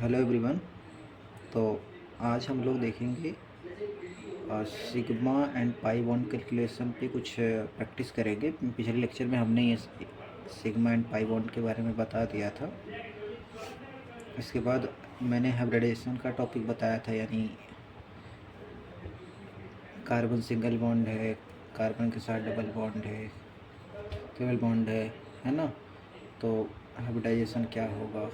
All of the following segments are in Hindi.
Hello everyone. तो आज हम लोग देखेंगे sigma and pi bond calculation पे कुछ प्रैक्टिस करेंगे। पिछले लेक्चर में हमने ये सिग्मा एंड पाई बॉन्ड के बारे में बता दिया था। इसके बाद मैंने हाइब्रिडाइजेशन का टॉपिक बताया था, यानी कार्बन सिंगल बॉन्ड है, कार्बन के साथ डबल बॉन्ड है, ट्रिपल बॉन्ड है ना। तो हाइब्रिडाइजेशन क्या होगा,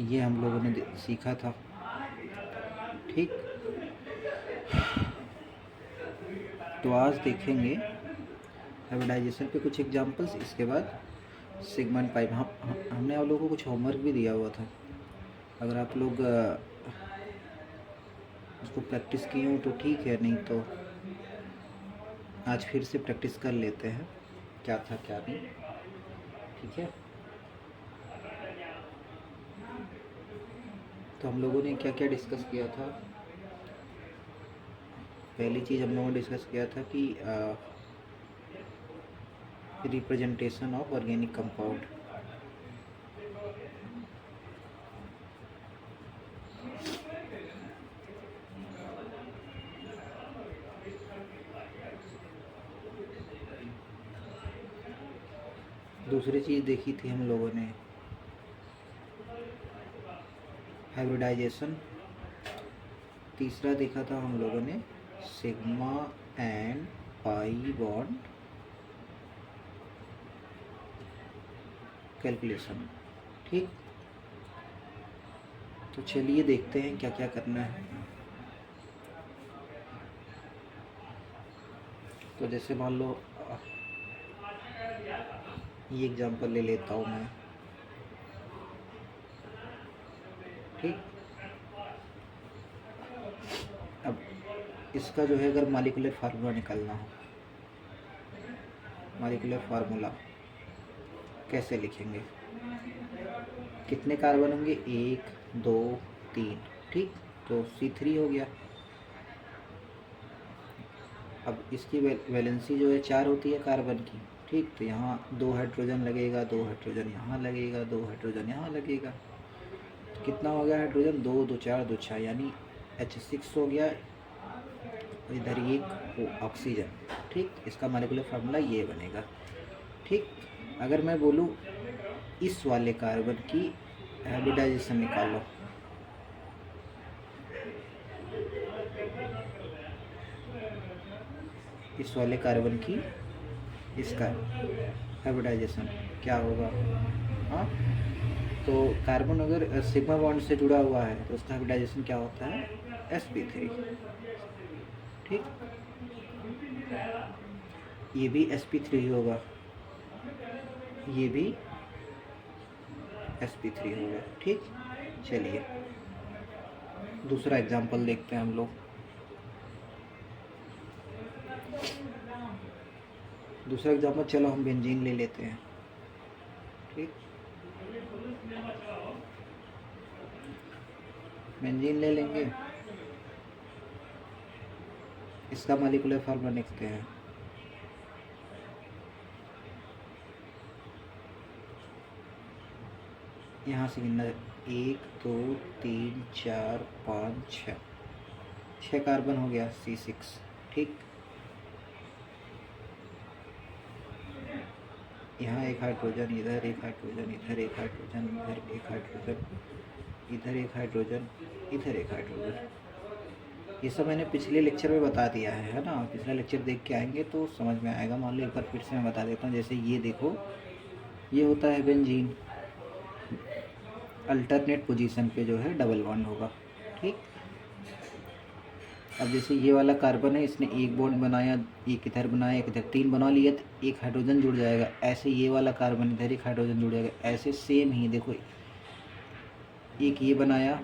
ये हम लोगों ने सीखा था। ठीक, तो आज देखेंगे हाइब्रिडाइजेशन पे कुछ एग्जांपल्स। इसके बाद सिग्मा एंड पाई। हमने आप लोगों को कुछ होमवर्क भी दिया हुआ था, अगर आप लोग उसको प्रैक्टिस किए हो तो ठीक है, नहीं तो आज फिर से प्रैक्टिस कर लेते हैं क्या था क्या नहीं। ठीक है, तो हम लोगों ने क्या क्या डिस्कस किया था। पहली चीज़ हम लोगों ने डिस्कस किया था कि रिप्रेजेंटेशन ऑफ ऑर्गेनिक कंपाउंड। दूसरी चीज़ देखी थी हम लोगों ने हाइब्रिडाइजेशन। तीसरा देखा था हम लोगों ने sigma and pi bond calculation. ठीक, तो चलिए देखते हैं क्या क्या करना है। तो जैसे मान लो ये एग्जांपल ले लेता हूँ मैं। ठीक, अब इसका जो है अगर मॉलिक्यूलर फार्मूला निकालना हो, मॉलिक्यूलर फार्मूला कैसे लिखेंगे, कितने कार्बन होंगे, 1 2 3। ठीक, तो C3 हो गया। अब इसकी वैलेंसी जो है 4 होती है कार्बन की। ठीक, तो यहाँ 2 हाइड्रोजन लगेगा, 2 हाइड्रोजन यहाँ लगेगा, 2 हाइड्रोजन यहाँ लगेगा। तो कितना हो गया हाइड्रोजन, 2 2 4 2 6, यानी H6 हो गया। इधर एक ऑक्सीजन। ठीक, इसका मॉलिक्यूलर फार्मूला ये बनेगा। ठीक, अगर मैं बोलूँ इस वाले कार्बन की हाइब्रिडाइजेशन निकालो, इस वाले कार्बन की इसका हाइब्रिडाइजेशन क्या होगा। हाँ, तो कार्बन अगर सिग्मा बॉन्ड से जुड़ा हुआ है तो उसका हाइब्रिडाइजेशन क्या होता है, sp3। ठीक, ये भी sp3 होगा, ये भी sp3 होगा। ठीक, चलिए दूसरा एग्जांपल देखते हैं हम लोग। दूसरा एग्जांपल चलो हम बेंजीन ले लेते हैं। ठीक, बेंजीन ले लेंगे, इसका मॉलिक्यूलर फार्मूला लिखते हैं। यहाँ से गिनना, 1 2 3 4 5 6, 6 कार्बन हो गया C6। ठीक, यहाँ एक हाइड्रोजन, इधर एक हाइड्रोजन, इधर एक हाइड्रोजन, इधर एक हाइड्रोजन, इधर एक हाइड्रोजन, इधर एक हाइड्रोजन। ये सब मैंने पिछले लेक्चर में बता दिया है ना। पिछला लेक्चर देख के आएंगे तो समझ में आएगा। मान लो एक बार फिर से मैं बता देता हूँ। जैसे ये देखो, ये होता है बेंजीन, अल्टरनेट पोजीशन पे जो है डबल बॉन्ड होगा। ठीक, अब जैसे ये वाला कार्बन है, इसने एक बॉन्ड बनाया, एक इधर बनाया, एक इधर, 3 बना लिया तो एक हाइड्रोजन जुड़ जाएगा। ऐसे ये वाला कार्बन इधर एक हाइड्रोजन जुड़ जाएगा। ऐसे सेम ही देखो, एक ये बनाया,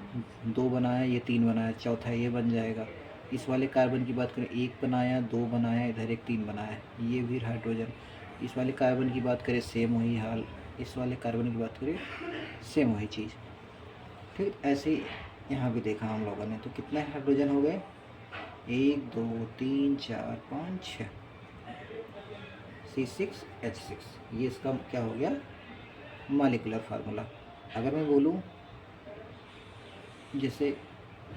2 बनाया, ये 3 बनाया, चौथा ये बन जाएगा। इस वाले कार्बन की बात करें, 1 बनाया, 2 बनाया, इधर एक 3 बनाया, ये भी हाइड्रोजन। इस वाले कार्बन की बात करें, सेम वही हाल। इस वाले कार्बन की बात करें, सेम वही चीज़। ठीक, ऐसे यहाँ भी देखा हम लोगों ने। तो कितने हाइड्रोजन हो गए, 1 2 3 4 5 6, C6H6, ये इसका क्या हो गया मॉलिक्यूलर फार्मूला। अगर मैं बोलूँ जैसे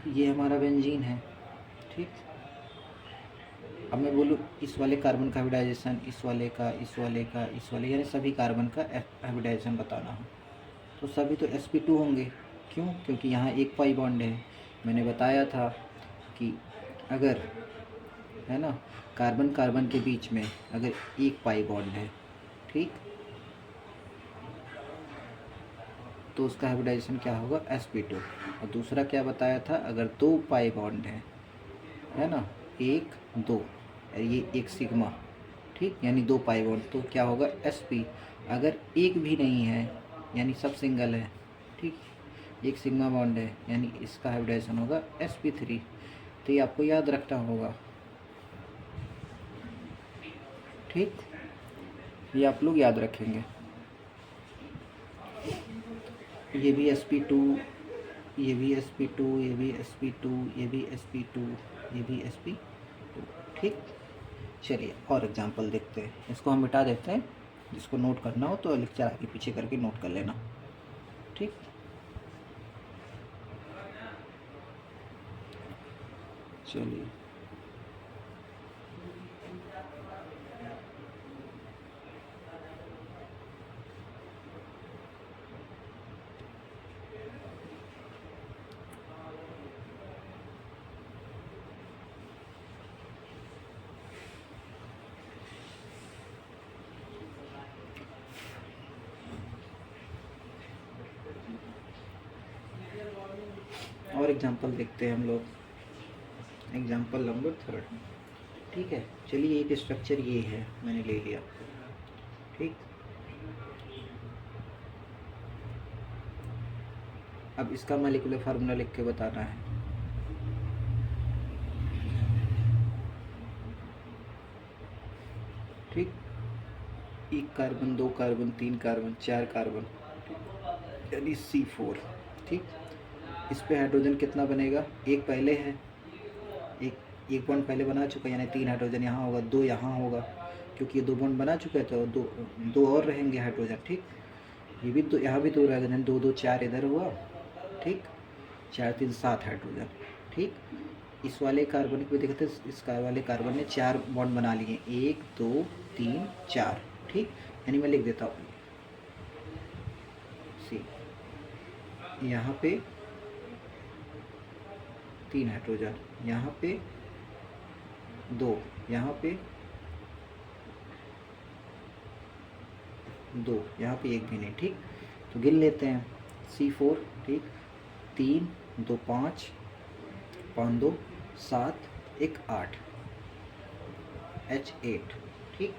ये हमारा बेंजीन है, ठीक, अब मैं बोलूँ इस वाले कार्बन का हाइब्रिडाइजेशन, इस वाले का, इस वाले का, इस वाले, यानी सभी कार्बन का हाइब्रिडाइजेशन बताना हो तो सभी तो sp2 होंगे। क्यों? क्योंकि यहाँ एक पाई बॉन्ड है। मैंने बताया था कि अगर, है ना, कार्बन कार्बन के बीच में अगर एक पाई बॉन्ड है, ठीक, तो उसका हाइब्रिडाइजेशन क्या होगा sp2। और दूसरा क्या बताया था, अगर दो पाई बॉन्ड है ना, एक दो, ये एक सिग्मा, ठीक, यानी दो पाई बॉन्ड, तो क्या होगा sp। अगर एक भी नहीं है यानी सब सिंगल है, ठीक, एक सिग्मा बॉन्ड है यानी इसका हाइब्रिडाइजेशन होगा sp3। तो ये आपको याद रखना होगा, ठीक, ये आप लोग याद रखेंगे। ये भी sp2, ये भी sp2, ये भी sp2, ये भी sp2, ये भी sp2, ठीक। चलिए और एग्जांपल देखते हैं, इसको हम मिटा देते हैं, जिसको नोट करना हो तो लेक्चर आगे पीछे करके नोट कर लेना, ठीक। चलिए और एग्जांपल देखते हैं हम लोग, एग्जांपल नंबर 3, ठीक है। चलिए एक स्ट्रक्चर ये है, मैंने ले लिया, ठीक। अब इसका मॉलिक्यूलर फार्मूला लिख के बताना है, ठीक। एक कार्बन, दो कार्बन, तीन कार्बन, चार कार्बन, यानी C4, ठीक। इस पे हाइड्रोजन कितना बनेगा, एक पहले है, एक बॉन्ड पहले बना चुका है, यानी 3 हाइड्रोजन यहाँ होगा, 2 यहाँ होगा, क्योंकि ये 2 बॉन्ड बना चुका है तो दो और रहेंगे हाइड्रोजन, ठीक। ये भी तो यहाँ भी 2 रहेगा, 2 2 4 इधर हुआ, ठीक, 4 3 7 हाइड्रोजन, ठीक। इस वाले कार्बन को देखते हैं, इस वाले कार्बन ने 4 बॉन्ड बना लिए, 1 2 3 4, ठीक। यानी मैं लिख देता हूँ सी, यहाँ पे 3 हाइड्रोजन, यहाँ पे 2, यहाँ पे 2, यहाँ पे एक भी नहीं, ठीक। तो गिन लेते हैं, C4, ठीक, 3 2 5, 5 2 7, 1 8, H8, ठीक।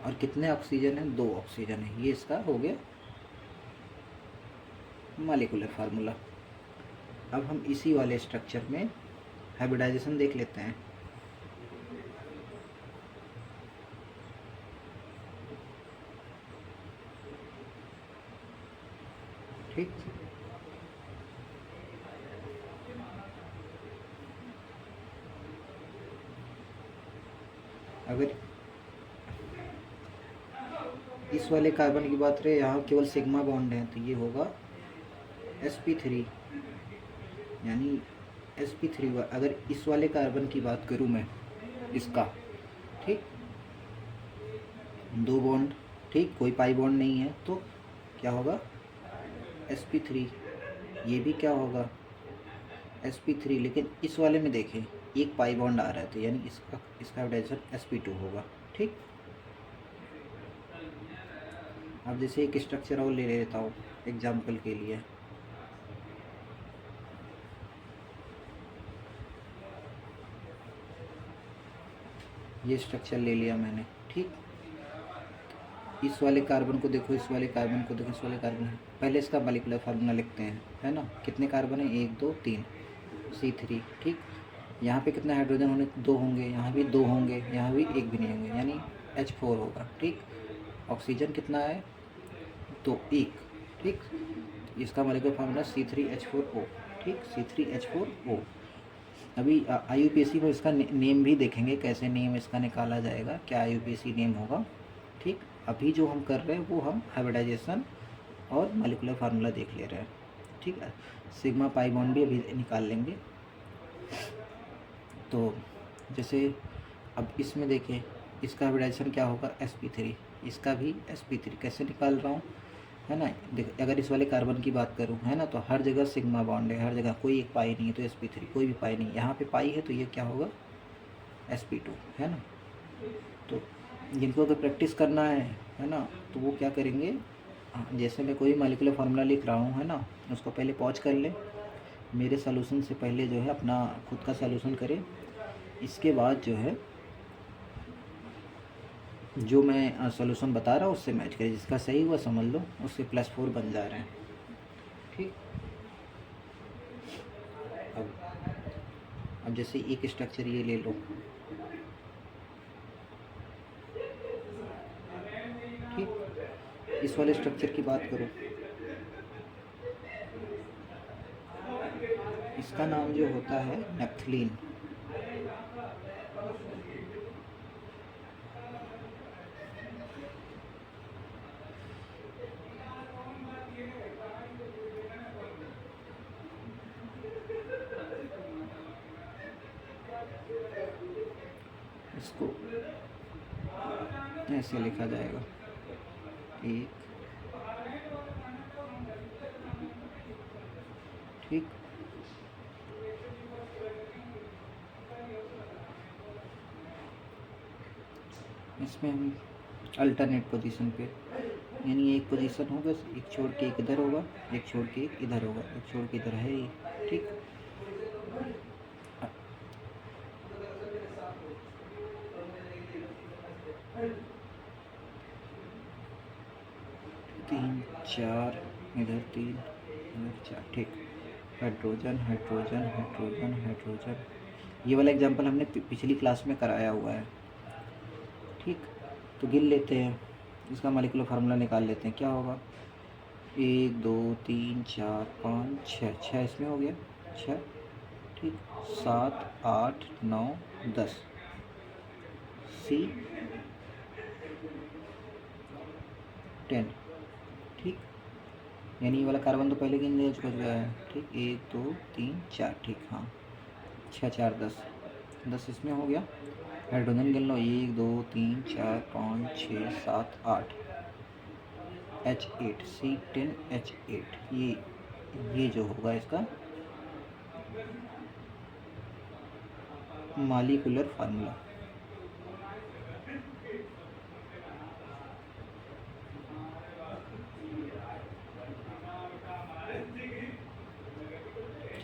और कितने ऑक्सीजन है, 2 ऑक्सीजन है, ये इसका हो गया मॉलिक्यूलर फार्मूला। अब हम इसी वाले स्ट्रक्चर में हाइब्रिडाइजेशन देख लेते हैं, ठीक। अगर इस वाले कार्बन की बात रहे, यहाँ केवल सिग्मा बॉन्ड है, तो ये होगा sp3, यानी sp3। अगर इस वाले कार्बन की बात करूँ मैं, इसका, ठीक, 2 बॉन्ड, ठीक, कोई पाई बॉन्ड नहीं है, तो क्या होगा sp3। ये भी क्या होगा sp3, लेकिन इस वाले में देखें एक पाई बॉन्ड आ रहा है, तो यानी इसका हाइब्रिडाइजेशन sp2 होगा, ठीक। अब जैसे एक स्ट्रक्चर और ले लेता हूँ एग्जाम्पल के लिए, ये स्ट्रक्चर ले लिया मैंने, ठीक। इस वाले कार्बन को देखो, इस वाले कार्बन को देखो, इस वाले कार्बन है, पहले इसका मॉलिक्यूलर फार्मूला लिखते हैं, है ना। कितने कार्बन है, 1 2 3, C3, ठीक। यहाँ पे कितने हाइड्रोजन होने, 2 होंगे, यहाँ भी 2 होंगे, यहाँ भी एक भी नहीं होंगे, यानी H4 होगा, ठीक। ऑक्सीजन कितना है, तो 1, ठीक। इसका मॉलिक्यूलर फार्मूला C3H4O, ठीक, C3H4O। अभी IUPAC में इसका नेम भी देखेंगे, कैसे नेम इसका निकाला जाएगा, क्या IUPAC नेम होगा। ठीक, अभी जो हम कर रहे हैं वो हम हाइब्रिडाइजेशन और मॉलिक्यूलर फार्मूला देख ले रहे हैं। ठीक है, सिग्मा पाई बॉन्ड भी अभी निकाल लेंगे। तो जैसे अब इसमें देखें, इसका हाइब्रिडाइजेशन क्या होगा, sp3, इसका भी sp3 कैसे निकाल रहा हूँ, है ना। देख, अगर इस वाले कार्बन की बात करूँ, है ना, तो हर जगह सिग्मा बॉन्ड है, हर जगह कोई एक पाई नहीं है तो sp3, कोई भी पाई नहीं, यहाँ पे पाई है तो ये क्या होगा, sp2, है ना। तो जिनको अगर प्रैक्टिस करना है ना, तो वो क्या करेंगे, जैसे मैं कोई मॉलिक्यूलर फार्मूला लिख रहा हूँ, है ना, उसको पहले पॉज कर लें, मेरे सॉल्यूशन से पहले जो है अपना खुद का सॉल्यूशन करें, इसके बाद जो है जो मैं सॉल्यूशन बता रहा हूँ उससे मैच करें, जिसका सही हुआ समझ लो उससे +4 बन जा रहे हैं। ठीक, अब जैसे एक स्ट्रक्चर ये ले लो, ठीक, इस वाले स्ट्रक्चर की बात करो, इसका नाम जो होता है नैप्थलीन। इसको ऐसे लिखा जाएगा, एक, ठीक, इसमें हम अल्टरनेट पोजीशन पे, यानी एक पोजीशन होगा, एक छोड़ के एक इधर होगा, एक छोड़ के एक इधर होगा, एक छोड़ के इधर है ये। ठीक, 3 4 इधर 3 इधर 4, ठीक, हाइड्रोजन हाइड्रोजन हाइड्रोजन हाइड्रोजन, ये वाला एग्जांपल हमने पिछली क्लास में कराया हुआ है। ठीक, तो गिन लेते हैं, इसका मॉलिक्यूलर फार्मूला निकाल लेते हैं, क्या होगा, 1 2 3 4 5 6, 6 इसमें हो गया, 6, ठीक, 7 8 9 10, C 10, ठीक, यानी ये वाला कार्बन तो पहले गिन ले चुका है। ठीक, 1 2 3 4, ठीक, हाँ, 6 4 10, 10 इसमें हो गया। हाइड्रोजन गिन लो, 1 2 3 4 5 6 7 8, H8, C10 H8, ये जो होगा इसका मॉलिक्यूलर फार्मूला।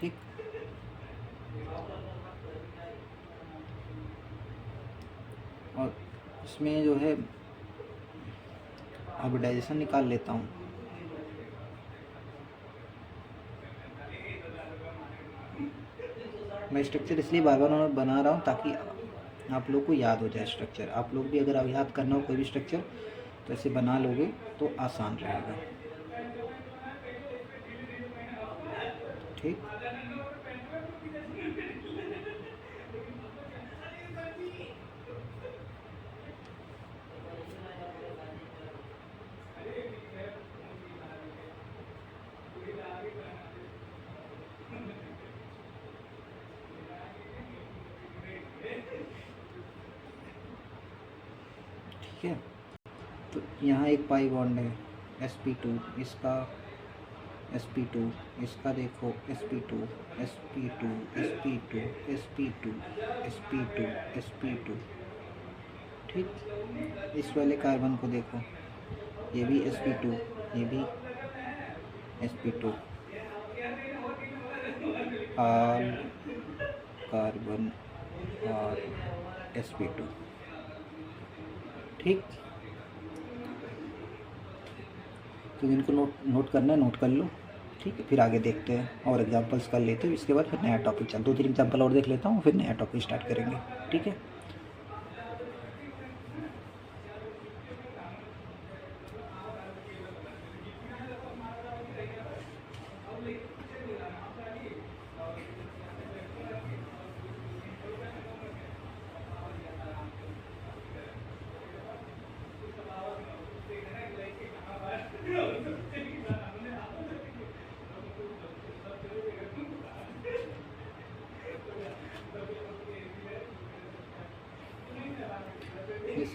ठीक, और इसमें जो है हाइब्रिडाइजेशन निकाल लेता हूँ। मैं स्ट्रक्चर इसलिए बार बार बना रहा हूँ ताकि आप लोग को याद हो जाए स्ट्रक्चर। आप लोग भी अगर आप याद करना हो कोई भी स्ट्रक्चर तो ऐसे बना लोगे तो आसान रहेगा। ठीक, ठीक है, तो यहाँ एक पाई बॉन्ड है sp2, इसका sp2, इसका देखो sp2 sp2 sp2 sp2 sp2 sp2, ठीक। इस वाले कार्बन को देखो, ये भी sp2, ये भी sp2, ऑल कार्बन और sp2, ठीक। तो इनको नोट करना है, नोट कर लो, ठीक है। फिर आगे देखते हैं और एग्जांपल्स कर लेते हैं, इसके बाद फिर नया टॉपिक चल, 2-3 एग्जांपल और देख लेता हूँ, फिर नया टॉपिक स्टार्ट करेंगे, ठीक है।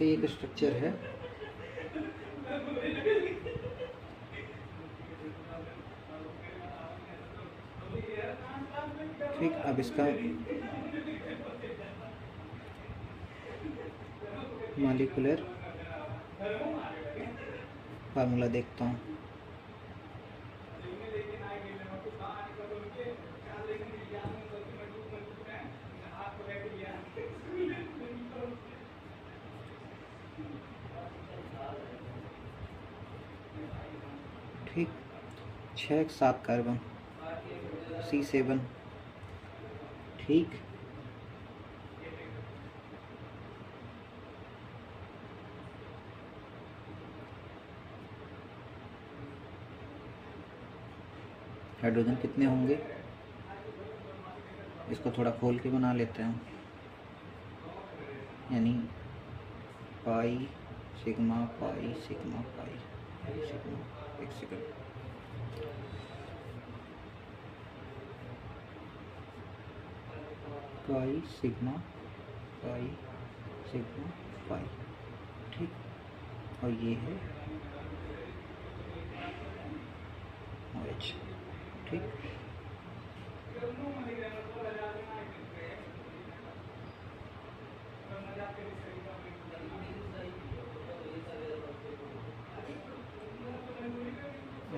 इसका एक स्ट्रक्चर है। ठीक, अब इसका मॉलिक्यूलर फार्मूला देखता हूँ। ठीक, 6 7 कार्बन C7। ठीक, हाइड्रोजन कितने होंगे, इसको थोड़ा खोल के बना लेते हैं, यानी pi sigma pi sigma pi sigma. एक second, pi sigma pi sigma pi. ठीक, और ये है OH। ठीक,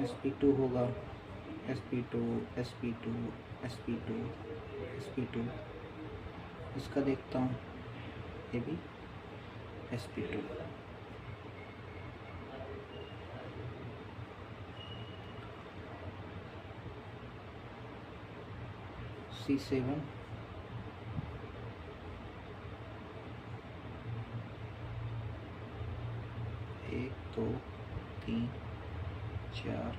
sp2 होगा, sp2 sp2 sp2 sp2। इसका देखता हूँ, ये भी sp2। C7 1 2 3 4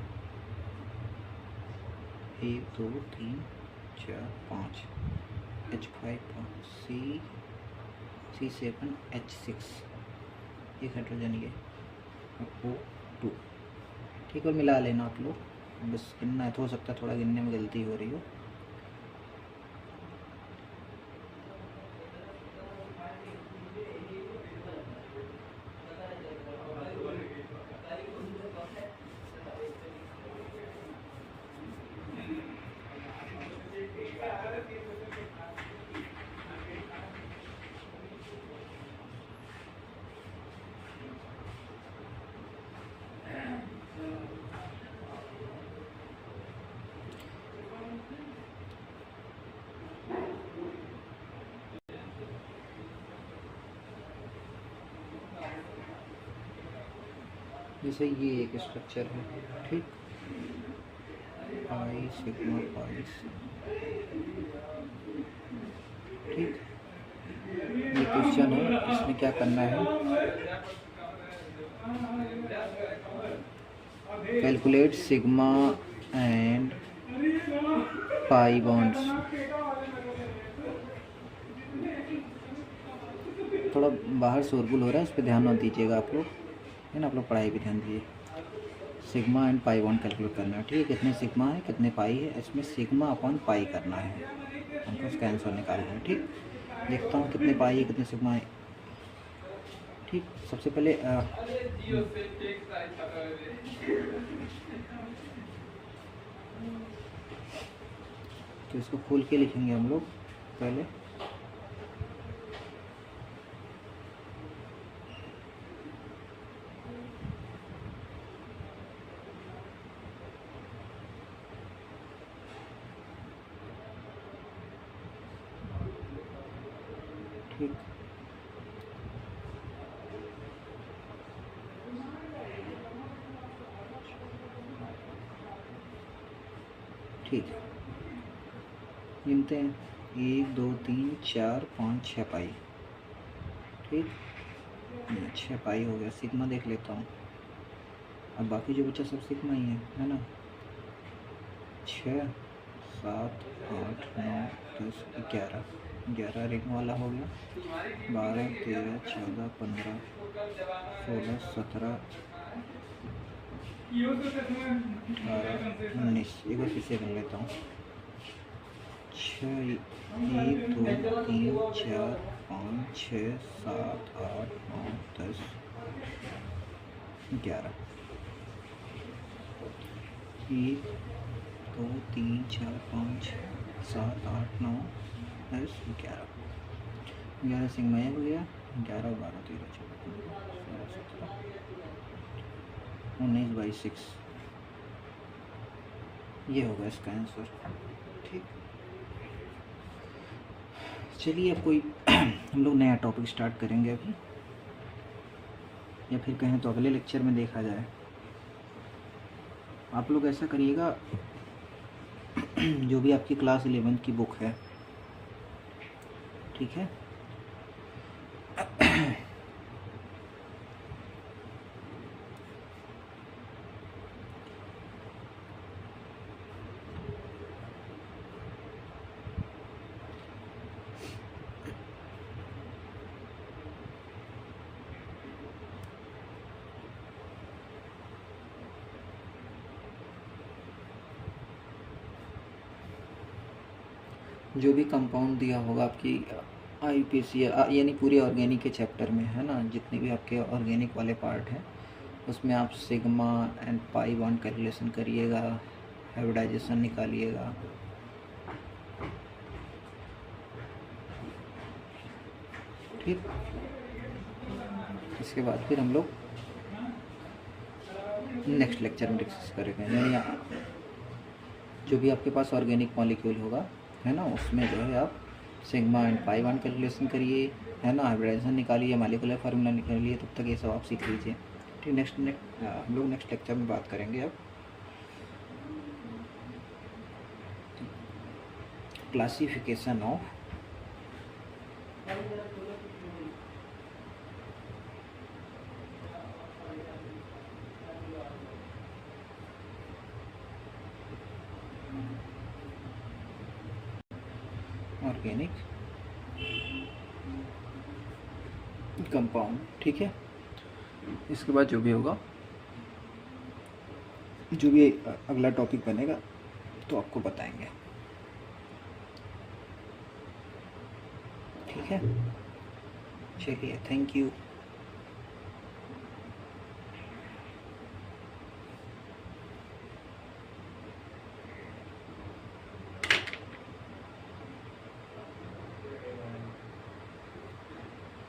1 2 3 4 5 H5 C7 H6। एक हाइड्रोजन ये O2। ठीक, और मिला लेना आप लोग, बस गिनना है, तो हो सकता है थोड़ा गिनने में गलती हो रही हो। जैसे ये एक स्ट्रक्चर है। ठीक, पाई सिग्मा पाई। ठीक, ये क्वेश्चन है, इसमें क्या करना है, calculate sigma and pi bonds. थोड़ा बाहर शोरगुल हो रहा है, इस पर ध्यान मत दीजिएगा आप लोग, है ना, आप लोग पढ़ाई पे ध्यान दीजिए। Sigma and pi bond calculate करना है। ठीक है, कितने सिग्मा है कितने पाई है, इसमें सिग्मा अपॉन पाई करना है, हमको इसका आंसर निकालना है। ठीक, देखता हूँ कितने पाई है कितने सिग्मा है। ठीक, सबसे पहले तो इसको खोल के लिखेंगे हम लोग पहले। ठीक, ठीक है, गिनते हैं 1 2 3 4 5 6 पाई। ठीक, 6 पाई हो गया। सिग्मा देख लेता हूँ, अब बाकी जो बच्चा सब सिग्मा ही है ना। 6 7 8 9 10 11 रिंग वाला हो गया। 12 13 14 15 16 17 18 19। एक बार फिर से बन लेता हूँ। 6 1 2 3 4 5 6 7 8 9 10 11 1 2 3 4 5 7 8 9 10 11 11 सिग्मा हो गया, 11 12 13 14 16 17 19 बाई 6, ये होगा इसका आंसर। ठीक, चलिए अब कोई हम लोग नया टॉपिक स्टार्ट करेंगे अभी, या फिर कहें तो अगले लेक्चर में देखा जाए। आप लोग ऐसा करिएगा, जो भी आपकी क्लास 11 की बुक है, ठीक है, जो भी कंपाउंड दिया होगा आपकी IUPAC यानी पूरे ऑर्गेनिक के चैप्टर में, है ना, जितने भी आपके ऑर्गेनिक वाले पार्ट हैं उसमें आप sigma and pi bond calculation करिएगा, हाइब्रिडाइजेशन निकालिएगा। ठीक, इसके बाद फिर हम लोग नेक्स्ट लेक्चर में डिस्कस करेंगे, यानी जो भी आपके पास ऑर्गेनिक मॉलिक्यूल होगा, है ना, उसमें जो है आप sigma and pi bond calculation करिए, है ना, हाइब्रिडाइजेशन निकालिए, मॉलिक्यूलर फार्मूला निकालिए, तब तक ये सब आप सीख लीजिए। ठीक, हम लोग नेक्स्ट लेक्चर में बात करेंगे अब क्लासिफिकेशन ऑफ ऑर्गेनिक कंपाउंड। ठीक है, इसके बाद जो भी होगा, जो भी अगला टॉपिक बनेगा तो आपको बताएंगे। ठीक है, चलिए, थैंक यू।